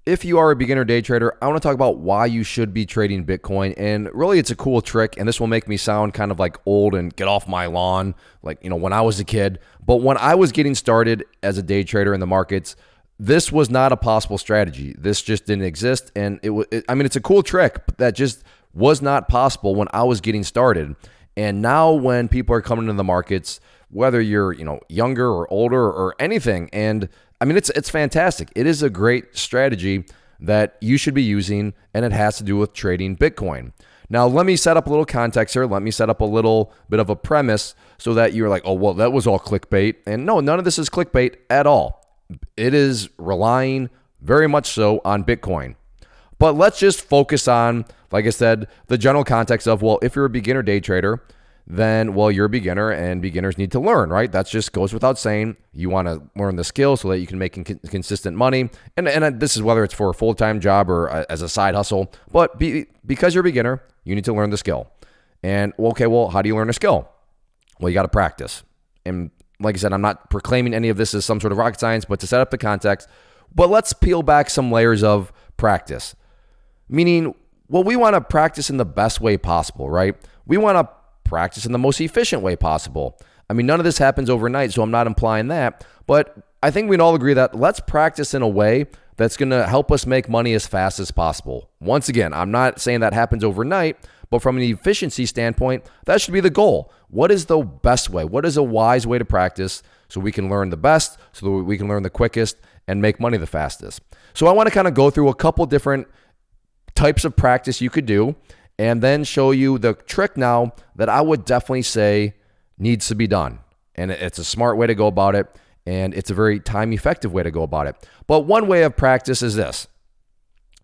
If you are a beginner day trader, I want to talk about why you should be trading Bitcoin. And really, it's a cool trick. And this will make me sound kind of like old and get off my lawn, like, when I was a kid. But when I was getting started as a day trader in the markets, this was not a possible strategy. This just didn't exist. And it's a cool trick, but that just was not possible when I was getting started. And now when people are coming into the markets, whether you're, younger or older or anything, and it's fantastic. It is a great strategy that you should be using, and it has to do with trading Bitcoin. Now, let me set up a little context here. Let me set up a little bit of a premise so that you're like, oh, well, that was all clickbait. And no, none of this is clickbait at all. It is relying very much so on Bitcoin. But let's just focus on, like I said, the general context of, well, if you're a beginner day trader, then, well, you're a beginner and beginners need to learn, right? That just goes without saying. You want to learn the skill so that you can make consistent money. And this is whether it's for a full-time job or as a side hustle. But because you're a beginner, you need to learn the skill. And, okay, well, how do you learn a skill? Well, you got to practice. And like I said, I'm not proclaiming any of this as some sort of rocket science, but to set up the context. But let's peel back some layers of practice. Meaning, well, we want to practice in the best way possible, right? We want to practice in the most efficient way possible. None of this happens overnight, so I'm not implying that. But I think we'd all agree that let's practice in a way that's going to help us make money as fast as possible. Once again, I'm not saying that happens overnight, but from an efficiency standpoint, that should be the goal. What is the best way? What is a wise way to practice so we can learn the best, so that we can learn the quickest and make money the fastest? So I want to kind of go through a couple different types of practice you could do, and then show you the trick now that I would definitely say needs to be done. And it's a smart way to go about it, and it's a very time-effective way to go about it. But one way of practice is this,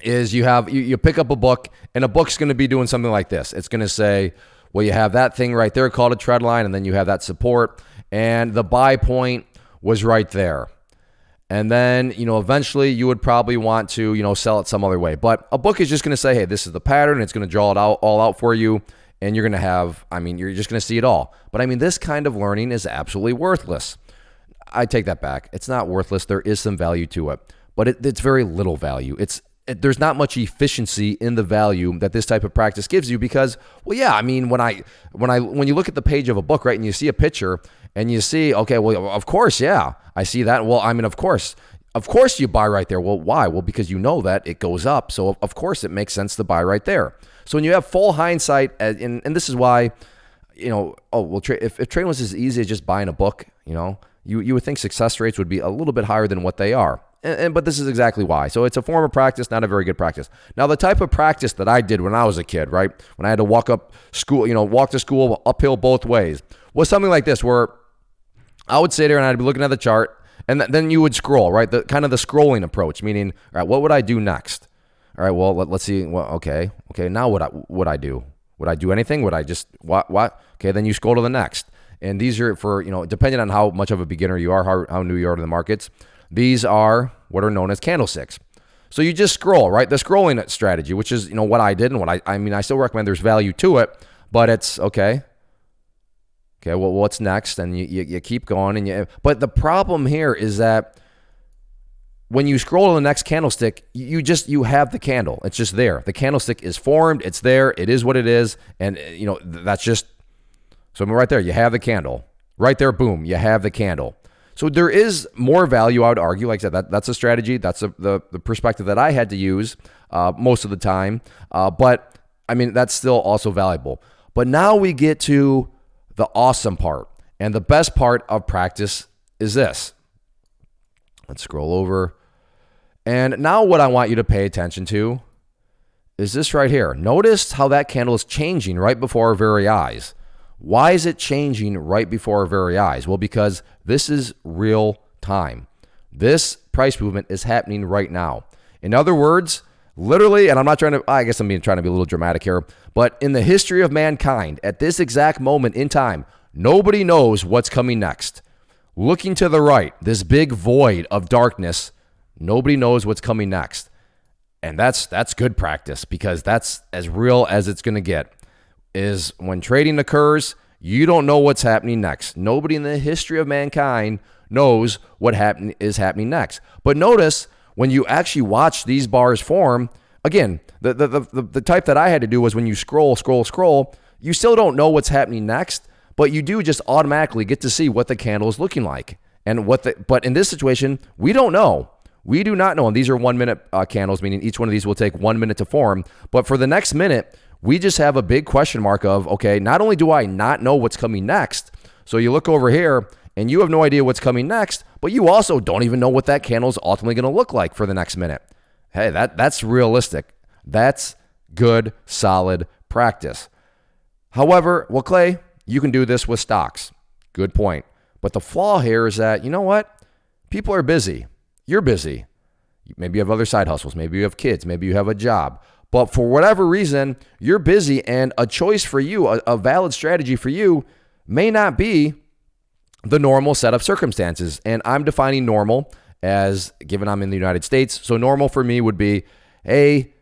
is you pick up a book, and a book's going to be doing something like this. It's going to say, well, you have that thing right there called a trend line, and then you have that support, and the buy point was right there. And then, eventually you would probably want to, sell it some other way. But a book is just going to say, hey, this is the pattern. It's going to draw it all out for you. And you're going to have, you're just going to see it all. But this kind of learning is absolutely worthless. I take that back. It's not worthless. There is some value to it, but it's very little value. There's not much efficiency in the value that this type of practice gives you because, well, yeah, when you look at the page of a book, right, and you see a picture and you see, okay, well, of course, yeah, I see that. Well, of course you buy right there. Well, why? Well, because you know that it goes up. So of course it makes sense to buy right there. So when you have full hindsight, and this is why, if trading was as easy as just buying a book, you would think success rates would be a little bit higher than what they are. But this is exactly why. So it's a form of practice, not a very good practice. Now, the type of practice that I did when I was a kid, right, when I had to walk to school uphill both ways, was something like this, where I would sit there and I'd be looking at the chart, and then you would scroll, right? The kind of the scrolling approach, meaning, all right, what would I do next? All right, well, let's see. Well, okay. Now what would I do? Would I do anything? Would I just what? Okay, then you scroll to the next. And these are for, depending on how much of a beginner you are, how new you are to the markets. These are what are known as candlesticks. So you just scroll, right? The scrolling strategy, which is, what I did and what I still recommend. There's value to it, but it's okay. Okay, well, what's next? And you keep going, but the problem here is that when you scroll to the next candlestick, you have the candle. It's just there. The candlestick is formed. It's there. It is what it is, and that's just. So right there, you have the candle. Right there, boom, you have the candle. So there is more value, I would argue. Like I said, that's a strategy. That's the perspective that I had to use most of the time. But that's still also valuable. But now we get to the awesome part. And the best part of practice is this. Let's scroll over. And now what I want you to pay attention to is this right here. Notice how that candle is changing right before our very eyes. Why is it changing right before our very eyes? Well, because this is real time. This price movement is happening right now. In other words, literally, and I guess I'm trying to be a little dramatic here, but in the history of mankind, at this exact moment in time, nobody knows what's coming next. Looking to the right, this big void of darkness, nobody knows what's coming next. And that's good practice, because that's as real as it's going to get. Is when trading occurs, you don't know what's happening next. Nobody in the history of mankind knows what is happening next. But notice, when you actually watch these bars form, again, the type that I had to do was when you scroll, you still don't know what's happening next, but you do just automatically get to see what the candle is looking like. And but in this situation, we don't know. We do not know. And these are 1 minute candles, meaning each one of these will take 1 minute to form. But for the next minute, we just have a big question mark of, okay, not only do I not know what's coming next, so you look over here and you have no idea what's coming next, but you also don't even know what that candle is ultimately going to look like for the next minute. Hey, that's realistic. That's good, solid practice. However, well, Clay, you can do this with stocks. Good point. But the flaw here is that, you know what? People are busy. You're busy. Maybe you have other side hustles. Maybe you have kids. Maybe you have a job. But for whatever reason, you're busy, and a choice for you, a valid strategy for you may not be the normal set of circumstances. And I'm defining normal as, given I'm in the United States, so normal for me would be, hey,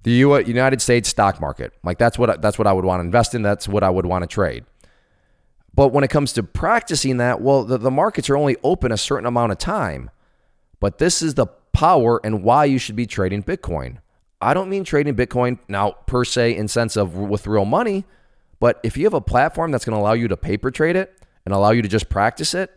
the United States stock market. Like that's what I would want to invest in. That's what I would want to trade. But when it comes to practicing that, well, the markets are only open a certain amount of time. But this is the power and why you should be trading Bitcoin. I don't mean trading Bitcoin now per se in sense of with real money, but if you have a platform that's going to allow you to paper trade it and allow you to just practice it,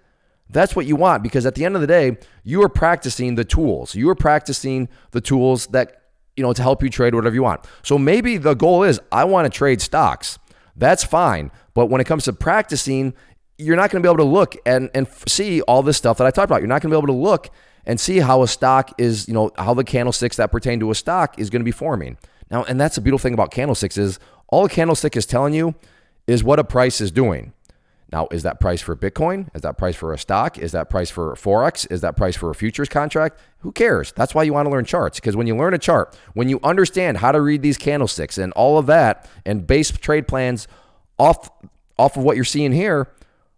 that's what you want, because at the end of the day, you are practicing the tools. You are practicing the tools that, to help you trade whatever you want. So maybe the goal is I want to trade stocks. That's fine. But when it comes to practicing, you're not going to be able to look and see all this stuff that I talked about. You're not going to be able to look and see how a stock is, how the candlesticks that pertain to a stock is going to be forming. Now, and that's the beautiful thing about candlesticks is all a candlestick is telling you is what a price is doing. Now, is that price for Bitcoin? Is that price for a stock? Is that price for Forex? Is that price for a futures contract? Who cares? That's why you want to learn charts, because when you learn a chart, when you understand how to read these candlesticks and all of that and base trade plans off of what you're seeing here,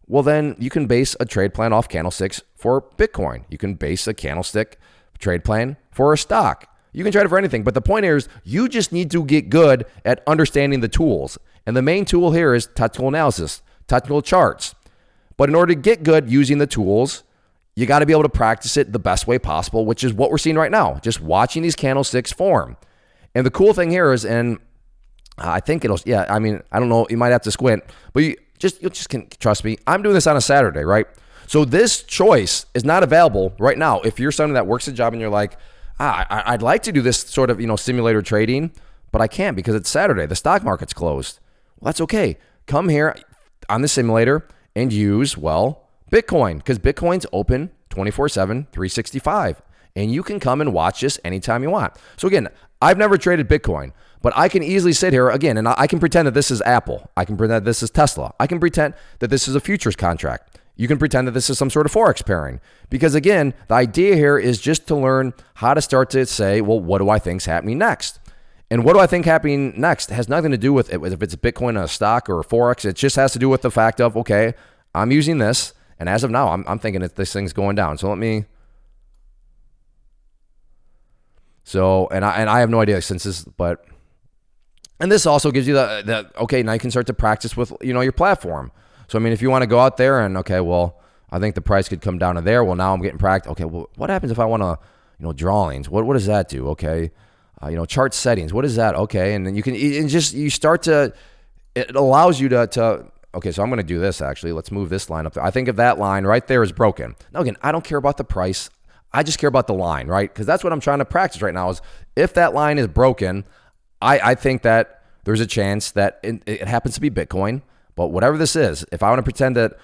well, then you can base a trade plan off candlesticks for Bitcoin. You can base a candlestick trade plan for a stock. You can trade it for anything. But the point here is you just need to get good at understanding the tools. And the main tool here is technical analysis, technical charts. But in order to get good using the tools, you got to be able to practice it the best way possible, which is what we're seeing right now, just watching these candlesticks form. And the cool thing here is, and I think I don't know, you might have to squint, but you just can trust me. I'm doing this on a Saturday, right? So this choice is not available right now. If you're someone that works a job and you're like, I'd like to do this sort of, simulator trading, but I can't because it's Saturday. The stock market's closed. Well, that's okay. Come here on the simulator and use, Bitcoin, because Bitcoin's open 24/7, 365. And you can come and watch this anytime you want. So again, I've never traded Bitcoin, but I can easily sit here again and I can pretend that this is Apple. I can pretend that this is Tesla. I can pretend that this is a futures contract. You can pretend that this is some sort of Forex pairing. Because again, the idea here is just to learn how to start to say, well, what do I think is happening next? And what do I think happening next has nothing to do with it, if it's a Bitcoin, a stock, or a Forex. It just has to do with the fact of, okay, I'm using this. And as of now, I'm thinking that this thing's going down. So let me... So, and I have no idea since this, but, and this also gives you the okay, now you can start to practice with, your platform. So, I mean, if you want to go out there and, okay, well, I think the price could come down to there. Well, now I'm getting practice. Okay, well, what happens if I want to, drawings? What does that do? Okay. Chart settings. What is that? Okay. And then you start to, it allows you to, okay, so I'm going to do this actually. Let's move this line up there. I think if that line right there is broken. Now, again, I don't care about the price. I just care about the line, right? Because that's what I'm trying to practice right now is if that line is broken, I think that there's a chance that it happens to be Bitcoin, but whatever this is, if I want to pretend that,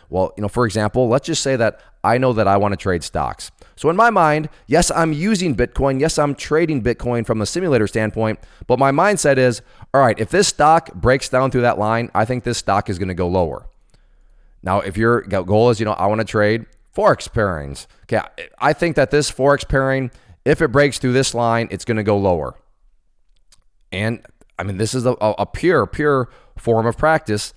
for example, let's just say that I know that I want to trade stocks. So in my mind, yes, I'm using Bitcoin. Yes, I'm trading Bitcoin from a simulator standpoint, but my mindset is, all right, if this stock breaks down through that line, I think this stock is going to go lower. Now, if your goal is, I want to trade Forex pairings. Okay, I think that this Forex pairing, if it breaks through this line, it's going to go lower. And I mean, this is a pure form of practice.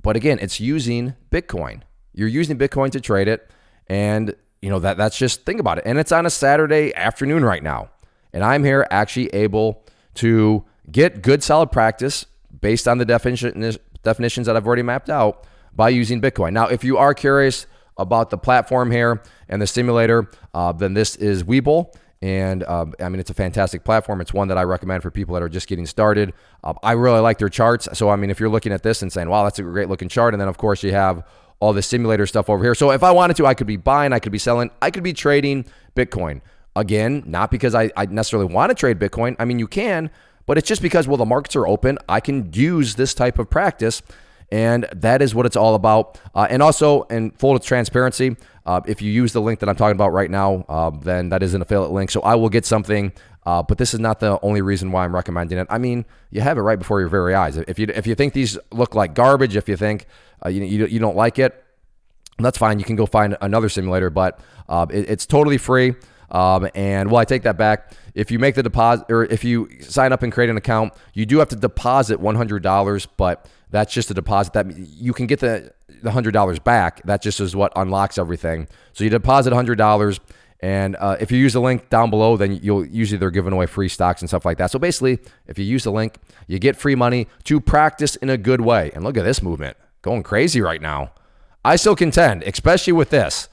But again, it's using Bitcoin. You're using Bitcoin to trade it. And that's just, think about it. And it's on a Saturday afternoon right now. And I'm here actually able to get good solid practice based on the definitions that I've already mapped out by using Bitcoin. Now, if you are curious about the platform here and the simulator, then this is Weibull. And I mean, it's a fantastic platform. It's one that I recommend for people that are just getting started. I really like their charts. So, I mean, if you're looking at this and saying, wow, that's a great looking chart. And then, of course, you have all the simulator stuff over here. So if I wanted to, I could be buying, I could be selling, I could be trading Bitcoin. Again, not because I necessarily want to trade Bitcoin. I mean, you can, but it's just because, well, the markets are open. I can use this type of practice. And that is what it's all about. And also, in full transparency, if you use the link that I'm talking about right now, then that is an affiliate link. So I will get something, but this is not the only reason why I'm recommending it. I mean, you have it right before your very eyes. If you think these look like garbage, if you think you don't like it, that's fine. You can go find another simulator, but it's totally free. And well, I take that back. If you make the deposit, or if you sign up and create an account, you do have to deposit $100, but that's just a deposit. That you can get the $100 back. That just is what unlocks everything. So you deposit $100, and if you use the link down below, then usually they're giving away free stocks and stuff like that. So basically, if you use the link, you get free money to practice in a good way. And look at this movement, going crazy right now. I still contend, especially with this.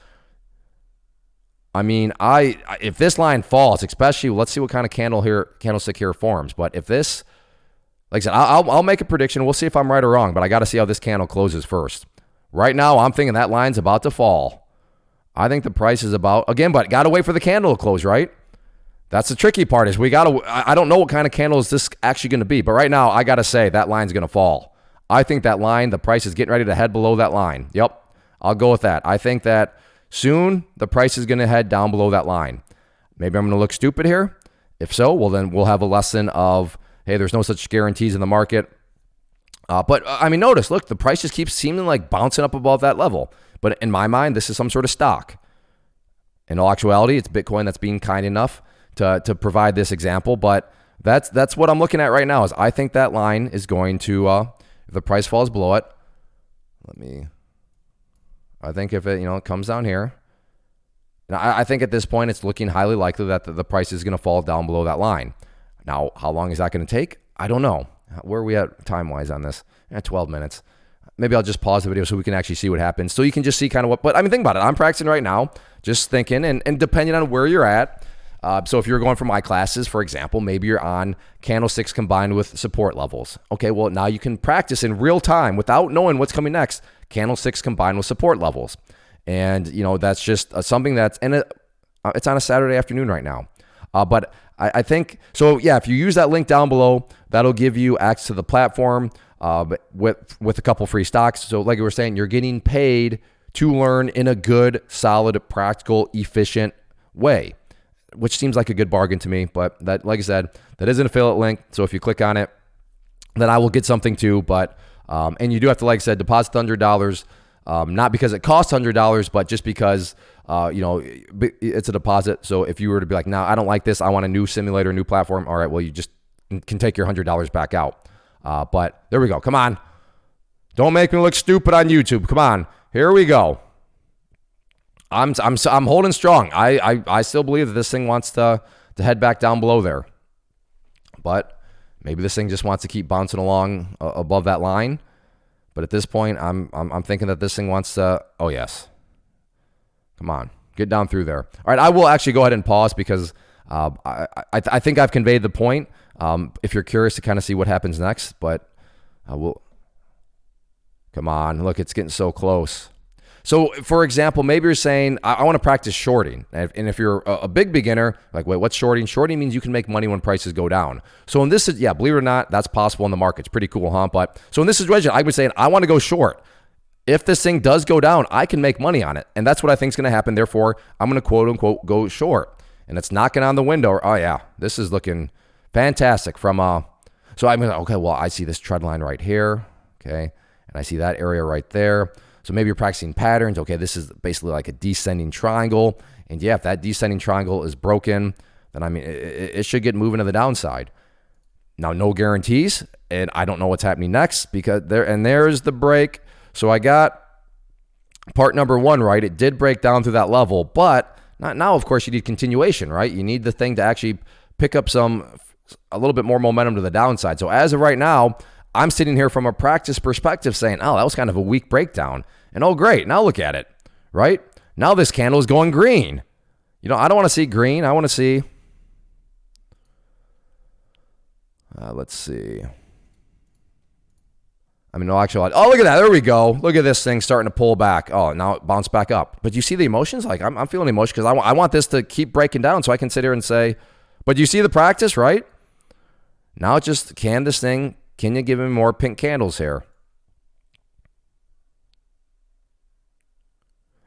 I mean, if this line falls, especially, let's see what kind of candlestick here forms. But if this, like I said, I'll make a prediction. We'll see if I'm right or wrong, but I got to see how this candle closes first. Right now, I'm thinking that line's about to fall. I think the price is about, again, but got to wait for the candle to close, right? That's the tricky part is I don't know what kind of candle is this actually going to be, but right now, I got to say that line's going to fall. I think that line, the price is getting ready to head below that line. Yep, I'll go with that. I think that soon the price is going to head down below that line. Maybe I'm going to look stupid here. If so, well, then we'll have a lesson of, hey, there's no such guarantees in the market. But I mean, notice, look, the price just keeps seeming like bouncing up above that level. But in my mind, this is some sort of stock. In all actuality, it's Bitcoin that's being kind enough to provide this example. But that's what I'm looking at right now is I think that line is going to, if the price falls below it, I think if it comes down here, and I think at this point it's looking highly likely that the price is going to fall down below that line. Now, how long is that going to take? I don't know. Where are we at time-wise on this? 12 minutes. Maybe I'll just pause the video so we can actually see what happens. So you can just see kind of what, but I mean, think about it. I'm practicing right now, just thinking, and depending on where you're at. So if you're going for my classes, for example, maybe you're on candlesticks combined with support levels. Okay, well, now you can practice in real time without knowing what's coming next. Candlesticks combined with support levels. And, that's just something that's, and it's on a Saturday afternoon right now. But I think, so yeah, if you use that link down below, that'll give you access to the platform with a couple free stocks. So like we were saying, you're getting paid to learn in a good, solid, practical, efficient way, which seems like a good bargain to me. But that, like I said, that is an affiliate link. So if you click on it, then I will get something too. But, and you do have to, like I said, deposit $100, not because it costs $100, but just because, it's a deposit. So if you were to be like, no, I don't like this, I want a new simulator, new platform. All right, well, you just can take your $100 back out. But there we go. Come on. Don't make me look stupid on YouTube. Come on. Here we go. I'm holding strong. I still believe that this thing wants to head back down below there. But maybe this thing just wants to keep bouncing along above that line. But at this point, I'm thinking that this thing wants to, oh yes. Come on, get down through there. All right, I will actually go ahead and pause because I think I've conveyed the point. If you're curious to kind of see what happens next, but I will. Come on, look, it's getting so close. So, for example, maybe you're saying, I want to practice shorting. And if you're a big beginner, like, wait, what's shorting? Shorting means you can make money when prices go down. So in this, yeah, believe it or not, that's possible in the market. It's pretty cool, huh? But so in this situation, I would say, I want to go short. If this thing does go down, I can make money on it. And that's what I think is going to happen. Therefore, I'm going to quote unquote go short. And it's knocking on the window. Oh, yeah, this is looking fantastic from, so I'm going to, okay, well, I see this trend line right here. Okay. And I see that area right there. So maybe you're practicing patterns. Okay, this is basically like a descending triangle. And yeah, if that descending triangle is broken, then I mean, it should get moving to the downside. Now, no guarantees. And I don't know what's happening next because there's the break. So I got part number one right. It did break down through that level, but not now, of course, you need continuation, right? You need the thing to actually pick up a little bit more momentum to the downside. So as of right now, I'm sitting here from a practice perspective saying, oh, that was kind of a weak breakdown. And oh, great. Now look at it, right? Now this candle is going green. I don't want to see green. I want to see, Let's see. I mean, no, actually, oh, look at that. There we go. Look at this thing starting to pull back. Oh, now it bounced back up. But you see the emotions? Like, I'm feeling emotion because I want this to keep breaking down so I can sit here and say, but you see the practice, right? Now just can this thing, can you give me more pink candles here?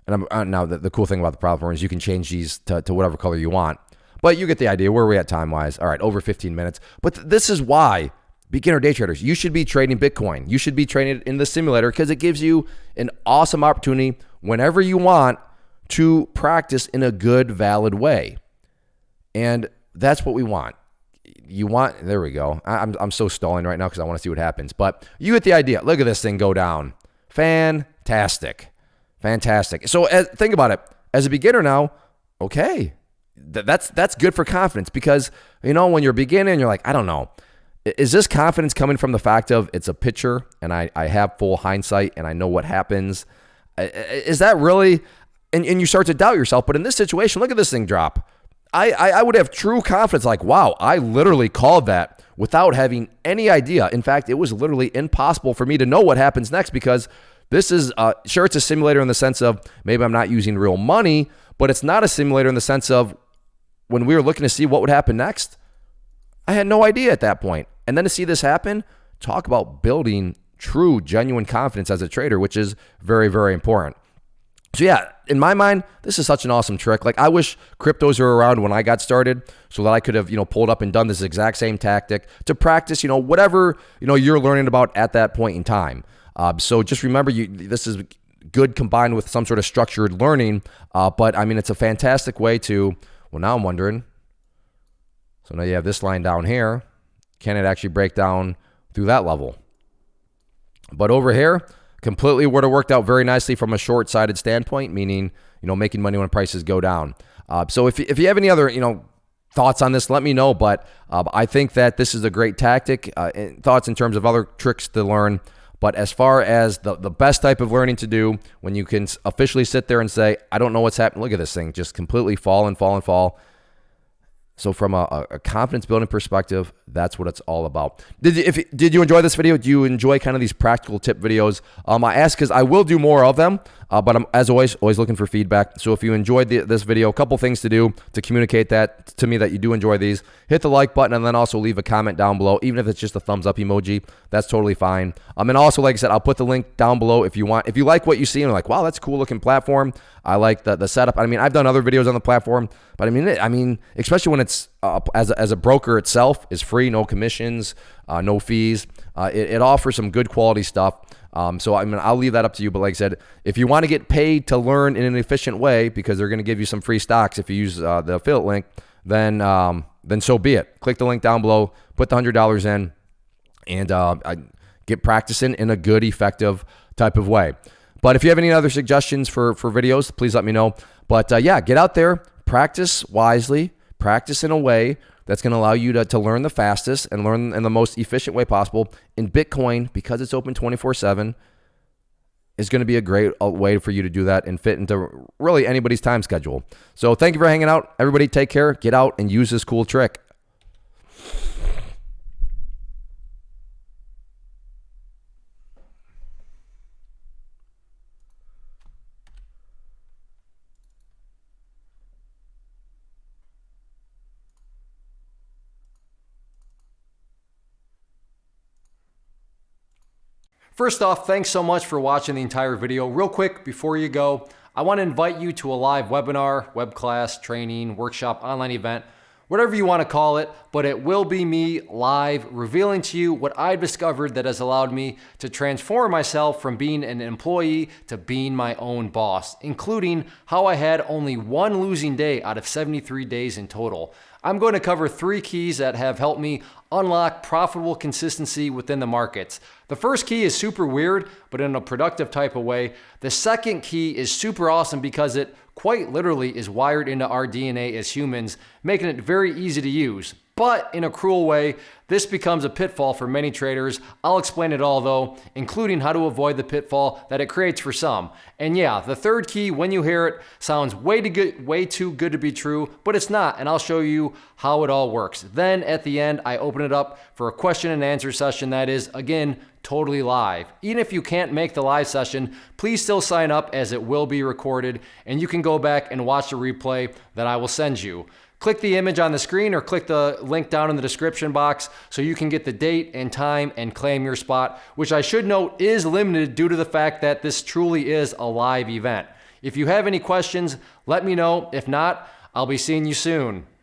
And now the cool thing about the platform is you can change these to whatever color you want. But you get the idea. Where are we at time-wise? All right, over 15 minutes. But this is why, beginner day traders, you should be trading Bitcoin. You should be trading it in the simulator because it gives you an awesome opportunity whenever you want to practice in a good, valid way. And that's what we want. You want, there we go. I'm so stalling right now because I want to see what happens. But you get the idea. Look at this thing go down. Fantastic. So think about it. As a beginner now, okay, that's good for confidence because, you know, when you're beginning, you're like, I don't know. Is this confidence coming from the fact of it's a picture and I have full hindsight and I know what happens? Is that really, and you start to doubt yourself. But in this situation, look at this thing drop. I would have true confidence like, wow, I literally called that without having any idea. In fact, it was literally impossible for me to know what happens next because this is, sure, it's a simulator in the sense of maybe I'm not using real money, but it's not a simulator in the sense of when we were looking to see what would happen next, I had no idea at that point. And then to see this happen, talk about building true, genuine confidence as a trader, which is very, very important. So yeah, in my mind, this is such an awesome trick. Like I wish cryptos were around when I got started so that I could have, pulled up and done this exact same tactic to practice, whatever, you're learning about at that point in time. So just remember, this is good combined with some sort of structured learning. But I mean, it's a fantastic way to, well, now I'm wondering. So now you have this line down here. Can it actually break down through that level? But over here, completely would have worked out very nicely from a short-sighted standpoint, meaning, making money when prices go down. So if you have any other, thoughts on this, let me know. But I think that this is a great tactic. Thoughts in terms of other tricks to learn. But as far as the best type of learning to do, when you can officially sit there and say, I don't know what's happening. Look at this thing, just completely fall and fall and fall. So from a confidence building perspective, that's what it's all about. Did you enjoy this video? Do you enjoy kind of these practical tip videos? I ask because I will do more of them, but I'm, as always looking for feedback. So if you enjoyed this video, a couple things to do to communicate that to me that you do enjoy these. Hit the like button and then also leave a comment down below, even if it's just a thumbs up emoji. That's totally fine. And also, like I said, I'll put the link down below if you want. If you like what you see and you're like, wow, that's a cool looking platform. I like the setup. I mean, I've done other videos on the platform, but I mean, especially when it's as a broker itself is free, no commissions, no fees. It offers some good quality stuff. So I mean, I'll leave that up to you. But like I said, if you want to get paid to learn in an efficient way, because they're going to give you some free stocks if you use the affiliate link, then so be it. Click the link down below, put the $100 in, and get practicing in a good, effective type of way. But if you have any other suggestions for videos, please let me know. But yeah, get out there, practice wisely, practice in a way that's going to allow you to learn the fastest and learn in the most efficient way possible. In Bitcoin, because it's open 24/7, is going to be a great way for you to do that and fit into really anybody's time schedule. So thank you for hanging out. Everybody take care. Get out and use this cool trick. First off, thanks so much for watching the entire video. Real quick, before you go, I want to invite you to a live webinar, web class, training, workshop, online event, whatever you want to call it, but it will be me live revealing to you what I've discovered that has allowed me to transform myself from being an employee to being my own boss, including how I had only one losing day out of 73 days in total. I'm going to cover 3 keys that have helped me unlock profitable consistency within the markets. The first key is super weird, but in a productive type of way. The second key is super awesome because it quite literally is wired into our DNA as humans, making it very easy to use. But in a cruel way, this becomes a pitfall for many traders. I'll explain it all though, including how to avoid the pitfall that it creates for some. And yeah, the third key, when you hear it, sounds way too good to be true, but it's not, and I'll show you how it all works. Then at the end, I open it up for a question and answer session that is, again, totally live. Even if you can't make the live session, please still sign up as it will be recorded, and you can go back and watch the replay that I will send you. Click the image on the screen or click the link down in the description box so you can get the date and time and claim your spot, which I should note is limited due to the fact that this truly is a live event. If you have any questions, let me know. If not, I'll be seeing you soon.